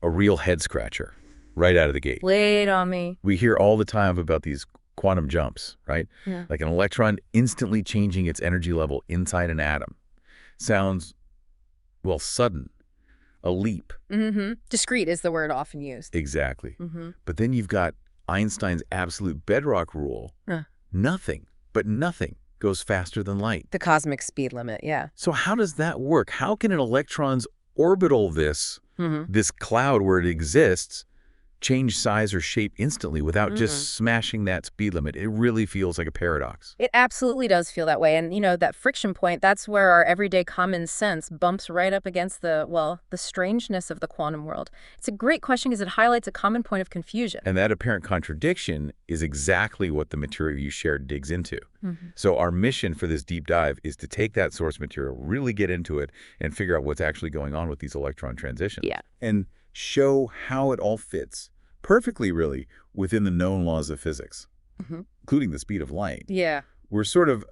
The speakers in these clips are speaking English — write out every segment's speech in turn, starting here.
a real head-scratcher right out of the gate. Lay it on me. We hear all the time about these quantum jumps, right? Yeah. Like an electron instantly changing its energy level inside an atom. Sounds, well, sudden. A leap. Discrete is the word often used. Exactly. But then you've got Einstein's absolute bedrock rule. Nothing, but nothing, goes faster than light. The cosmic speed limit, yeah. So how does that work? How can an electron's orbital this cloud where it exists change size or shape instantly without just smashing that speed limit? It really feels like a paradox. It absolutely does feel that way. And, that friction point, that's where our everyday common sense bumps right up against the strangeness of the quantum world. It's a great question because it highlights a common point of confusion. And that apparent contradiction is exactly what the material you shared digs into. So our mission for this deep dive is to take that source material, really get into it, and figure out what's actually going on with these electron transitions. Yeah. And show how it all fits perfectly, really, within the known laws of physics, including the speed of light. Yeah. We're sort of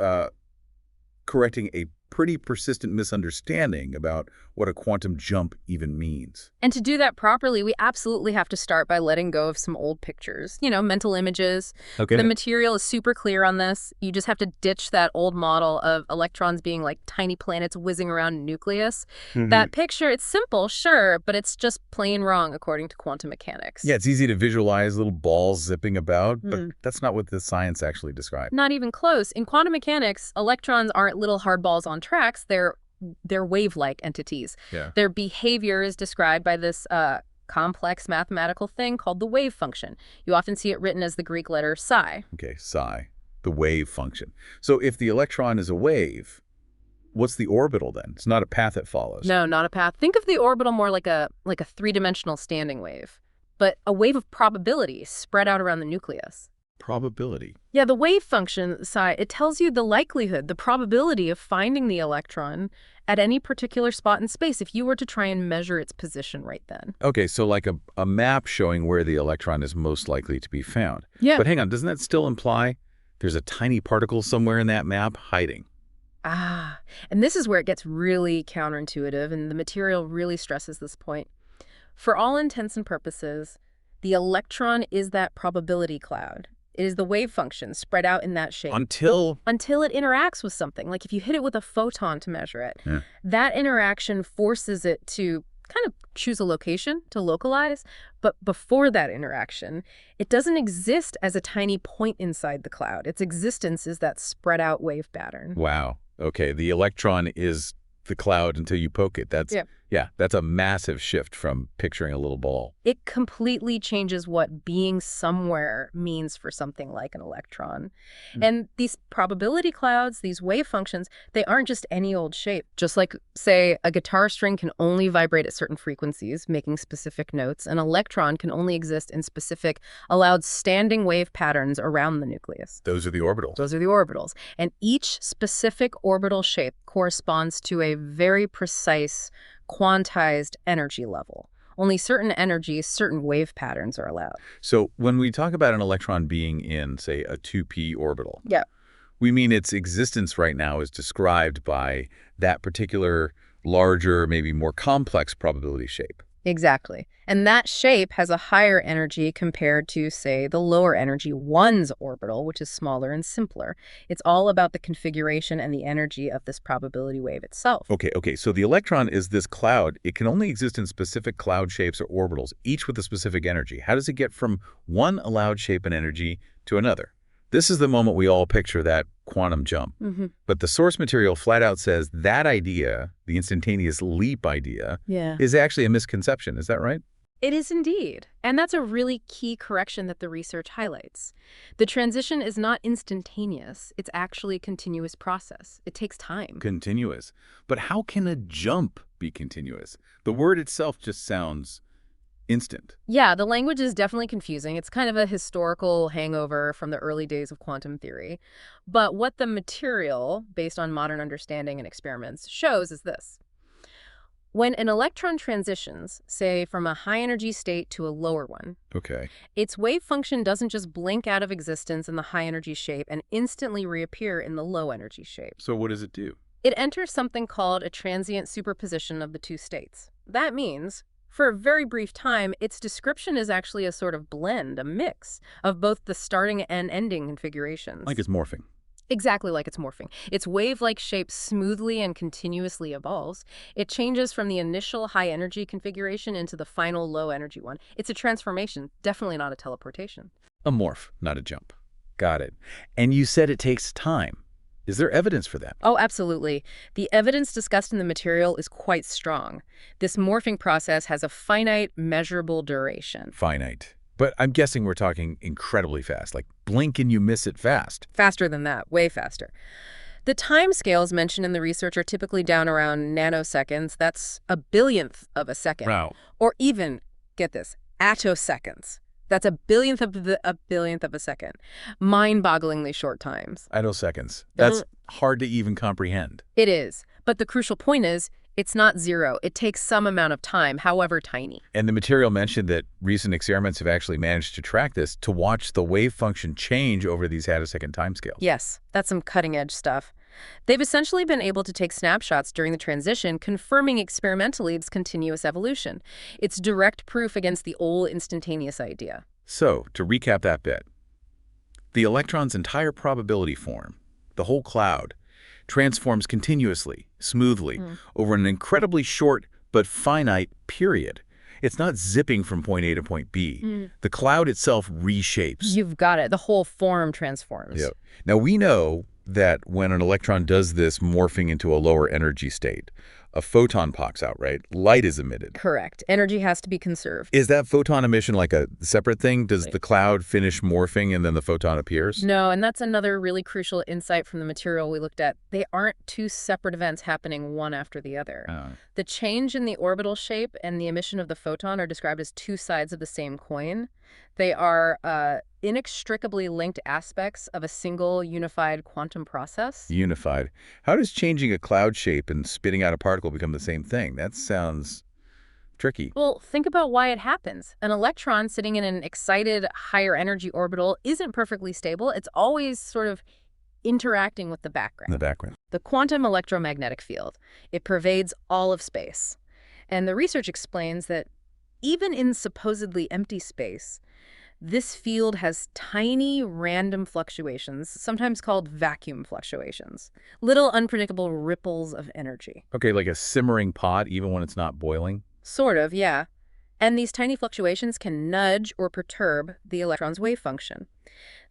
correcting a pretty persistent misunderstanding about what a quantum jump even means. And to do that properly, we absolutely have to start by letting go of some old pictures, mental images. Okay. The material is super clear on this. You just have to ditch that old model of electrons being like tiny planets whizzing around a nucleus. That picture, it's simple, sure, but it's just plain wrong according to quantum mechanics. Yeah, it's easy to visualize little balls zipping about, but that's not what the science actually describes. Not even close. In quantum mechanics, electrons aren't little hard balls on tracks. They're wave-like entities. Yeah. Their behavior is described by this complex mathematical thing called the wave function. You often see it written as the Greek letter psi. Okay, psi, the wave function. So if the electron is a wave, what's the orbital then? It's not a path it follows. No, not a path. Think of the orbital more like a three-dimensional standing wave, but a wave of probability spread out around the nucleus. Probability. Yeah, the wave function, psi, it tells you the likelihood, the probability of finding the electron at any particular spot in space if you were to try and measure its position right then. Okay, so like a map showing where the electron is most likely to be found. Yeah. But hang on, doesn't that still imply there's a tiny particle somewhere in that map hiding? And this is where it gets really counterintuitive, and the material really stresses this point. For all intents and purposes, the electron is that probability cloud. It is the wave function spread out in that shape. Until it interacts with something. Like if you hit it with a photon to measure it, that interaction forces it to kind of choose a location to localize. But before that interaction, it doesn't exist as a tiny point inside the cloud. Its existence is that spread out wave pattern. Wow. Okay, the electron is the cloud until you poke it. That's a massive shift from picturing a little ball. It completely changes what being somewhere means for something like an electron. And these probability clouds, these wave functions, they aren't just any old shape. Just like, say, a guitar string can only vibrate at certain frequencies, making specific notes. An electron can only exist in specific, allowed standing wave patterns around the nucleus. Those are the orbitals. Those are the orbitals. And each specific orbital shape corresponds to a very precise quantized energy level. Only certain energies, certain wave patterns are allowed. So when we talk about an electron being in, say, a 2p orbital, we mean its existence right now is described by that particular larger, maybe more complex probability shape. Exactly. And that shape has a higher energy compared to, say, the lower energy 1's orbital, which is smaller and simpler. It's all about the configuration and the energy of this probability wave itself. Okay. So the electron is this cloud. It can only exist in specific cloud shapes or orbitals, each with a specific energy. How does it get from one allowed shape and energy to another? This is the moment we all picture that quantum jump. But the source material flat out says that idea, the instantaneous leap idea, is actually a misconception. Is that right? It is indeed. And that's a really key correction that the research highlights. The transition is not instantaneous. It's actually a continuous process. It takes time. Continuous. But how can a jump be continuous? The word itself just sounds instant. Yeah, the language is definitely confusing. It's kind of a historical hangover from the early days of quantum theory. But what the material, based on modern understanding and experiments, shows is this. When an electron transitions, say, from a high-energy state to a lower one, its wave function doesn't just blink out of existence in the high-energy shape and instantly reappear in the low-energy shape. So what does it do? It enters something called a transient superposition of the two states. That means, For a very brief time, its description is actually a sort of blend, a mix of both the starting and ending configurations. Like it's morphing. Exactly like it's morphing. Its wave-like shape smoothly and continuously evolves. It changes from the initial high-energy configuration into the final low-energy one. It's a transformation, definitely not a teleportation. A morph, not a jump. Got it. And you said it takes time. Is there evidence for that? Oh, absolutely. The evidence discussed in the material is quite strong. This morphing process has a finite, measurable duration. Finite. But I'm guessing we're talking incredibly fast, like blink and you miss it fast. Faster than that, way faster. The time scales mentioned in the research are typically down around nanoseconds. That's a billionth of a second. Wow. Or even, get this, attoseconds. That's a billionth of a second. Mind-bogglingly short times. Attoseconds. That's hard to even comprehend. It is. But the crucial point is, it's not zero. It takes some amount of time, however tiny. And the material mentioned that recent experiments have actually managed to track this, to watch the wave function change over these attosecond timescales. Yes, that's some cutting-edge stuff. They've essentially been able to take snapshots during the transition, confirming experimentally its continuous evolution. It's direct proof against the old instantaneous idea. So, to recap that bit, the electron's entire probability form, the whole cloud, transforms continuously, smoothly, over an incredibly short but finite period. It's not zipping from point A to point B. The cloud itself reshapes. You've got it. The whole form transforms. Yep. Now, we know that when an electron does this morphing into a lower energy state, a photon pops out, right? Light is emitted. Correct. Energy has to be conserved. Is that photon emission like a separate thing? Does the cloud finish morphing and then the photon appears? No, and that's another really crucial insight from the material we looked at. They aren't two separate events happening one after the other. The change in the orbital shape and the emission of the photon are described as two sides of the same coin. They are inextricably linked aspects of a single unified quantum process. Unified. How does changing a cloud shape and spitting out a particle become the same thing? That sounds tricky. Well, think about why it happens. An electron sitting in an excited, higher energy orbital isn't perfectly stable. It's always sort of interacting with the background. In the background. The quantum electromagnetic field. It pervades all of space. And the research explains that even in supposedly empty space, this field has tiny random fluctuations, sometimes called vacuum fluctuations, little unpredictable ripples of energy. Okay, like a simmering pot even when it's not boiling? Sort of, yeah. And these tiny fluctuations can nudge or perturb the electron's wave function.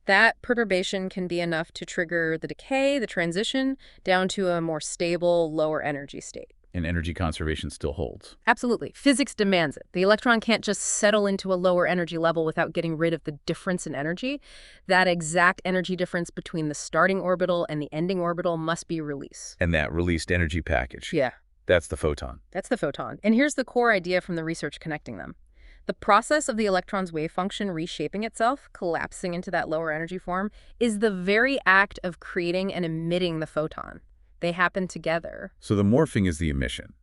That perturbation can be enough to trigger the decay, the transition, down to a more stable, lower energy state. And energy conservation still holds. Absolutely. Physics demands it. The electron can't just settle into a lower energy level without getting rid of the difference in energy. That exact energy difference between the starting orbital and the ending orbital must be released. And that released energy package. Yeah. That's the photon. That's the photon. And here's the core idea from the research connecting them. The process of the electron's wave function reshaping itself, collapsing into that lower energy form, is the very act of creating and emitting the photon. They happen together. So the morphing is the emission.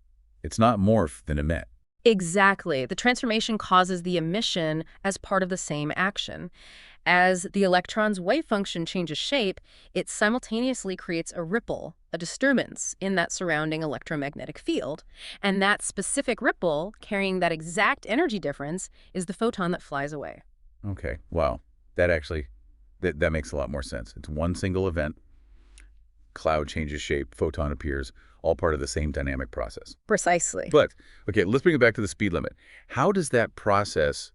It's not morph, then emit. Exactly. The transformation causes the emission as part of the same action. As the electron's wave function changes shape, it simultaneously creates a ripple, a disturbance in that surrounding electromagnetic field. And that specific ripple, carrying that exact energy difference, is the photon that flies away. Okay, wow. That actually, that makes a lot more sense. It's one single event. Cloud changes shape, photon appears, all part of the same dynamic process. Precisely. But, okay, let's bring it back to the speed limit. How does that process,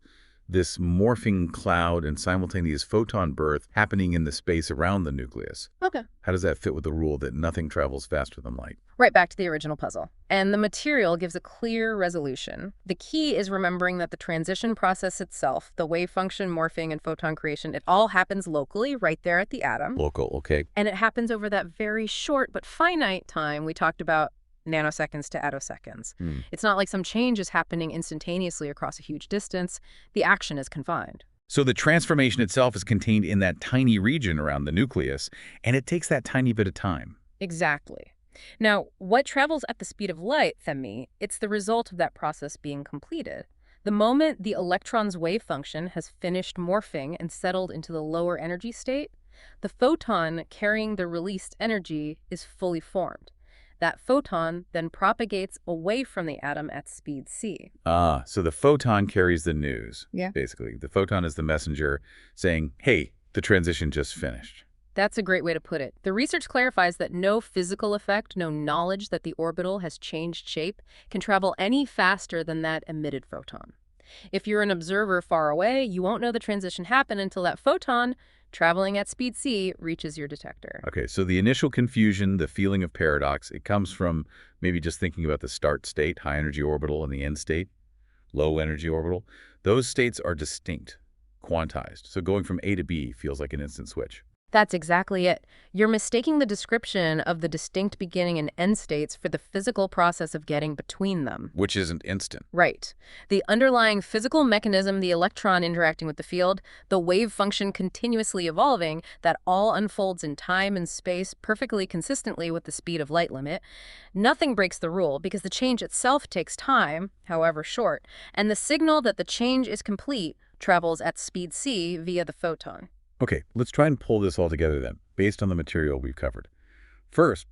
this morphing cloud and simultaneous photon birth happening in the space around the nucleus? Okay. How does that fit with the rule that nothing travels faster than light? Right back to the original puzzle. And the material gives a clear resolution. The key is remembering that the transition process itself, the wave function, morphing, and photon creation, it all happens locally, right there at the atom. Local, okay. And it happens over that very short but finite time we talked about, nanoseconds to attoseconds. It's not like some change is happening instantaneously across a huge distance. The action is confined. So the transformation itself is contained in that tiny region around the nucleus, and it takes that tiny bit of time. Exactly. Now, what travels at the speed of light, Themi, it's the result of that process being completed. The moment the electron's wave function has finished morphing and settled into the lower energy state, the photon carrying the released energy is fully formed. That photon then propagates away from the atom at speed c. Ah, so the photon carries the news, Yeah. basically. The photon is the messenger saying, hey, the transition just finished. That's a great way to put it. The research clarifies that no physical effect, no knowledge that the orbital has changed shape, can travel any faster than that emitted photon. If you're an observer far away, you won't know the transition happened until that photon, traveling at speed c, reaches your detector. Okay, so the initial confusion, the feeling of paradox, it comes from maybe just thinking about the start state, high energy orbital, and the end state, low energy orbital. Those states are distinct, quantized. So going from A to B feels like an instant switch. That's exactly it. You're mistaking the description of the distinct beginning and end states for the physical process of getting between them. Which isn't instant. Right. The underlying physical mechanism, the electron interacting with the field, the wave function continuously evolving, that all unfolds in time and space perfectly consistently with the speed of light limit. Nothing breaks the rule because the change itself takes time, however short, and the signal that the change is complete travels at speed c via the photon. Okay, let's try and pull this all together then, based on the material we've covered. First,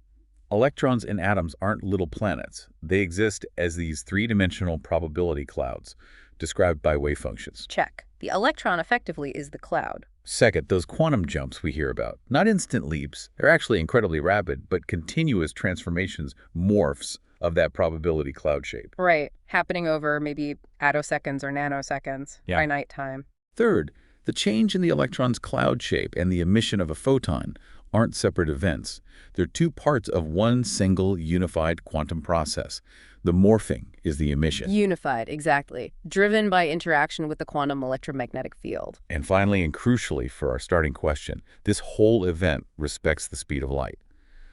electrons and atoms aren't little planets. They exist as these three-dimensional probability clouds, described by wave functions. Check. The electron effectively is the cloud. Second, those quantum jumps we hear about, not instant leaps. They're actually incredibly rapid, but continuous transformations, morphs of that probability cloud shape. Right. Happening over maybe attoseconds or nanoseconds, finite time. Third, the change in the electron's cloud shape and the emission of a photon aren't separate events. They're two parts of one single unified quantum process. The morphing is the emission. Unified, exactly. Driven by interaction with the quantum electromagnetic field. And finally, and crucially for our starting question, this whole event respects the speed of light.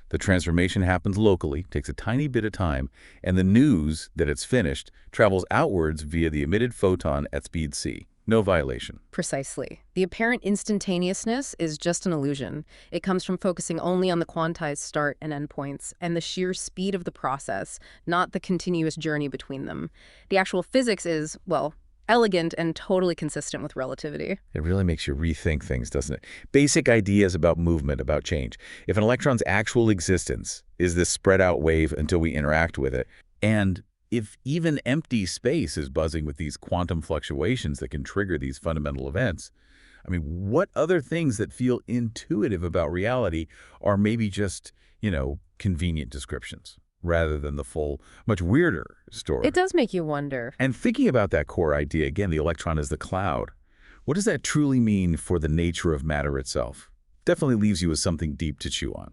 The transformation happens locally, takes a tiny bit of time, and the news that it's finished travels outwards via the emitted photon at speed c. No violation. Precisely. The apparent instantaneousness is just an illusion. It comes from focusing only on the quantized start and end points and the sheer speed of the process, not the continuous journey between them. The actual physics is, well, elegant and totally consistent with relativity. It really makes you rethink things, doesn't it? Basic ideas about movement, about change. If an electron's actual existence is this spread out wave until we interact with it, and if even empty space is buzzing with these quantum fluctuations that can trigger these fundamental events, I mean, what other things that feel intuitive about reality are maybe just, convenient descriptions rather than the full, much weirder story? It does make you wonder. And thinking about that core idea, again, the electron as the cloud, what does that truly mean for the nature of matter itself? Definitely leaves you with something deep to chew on.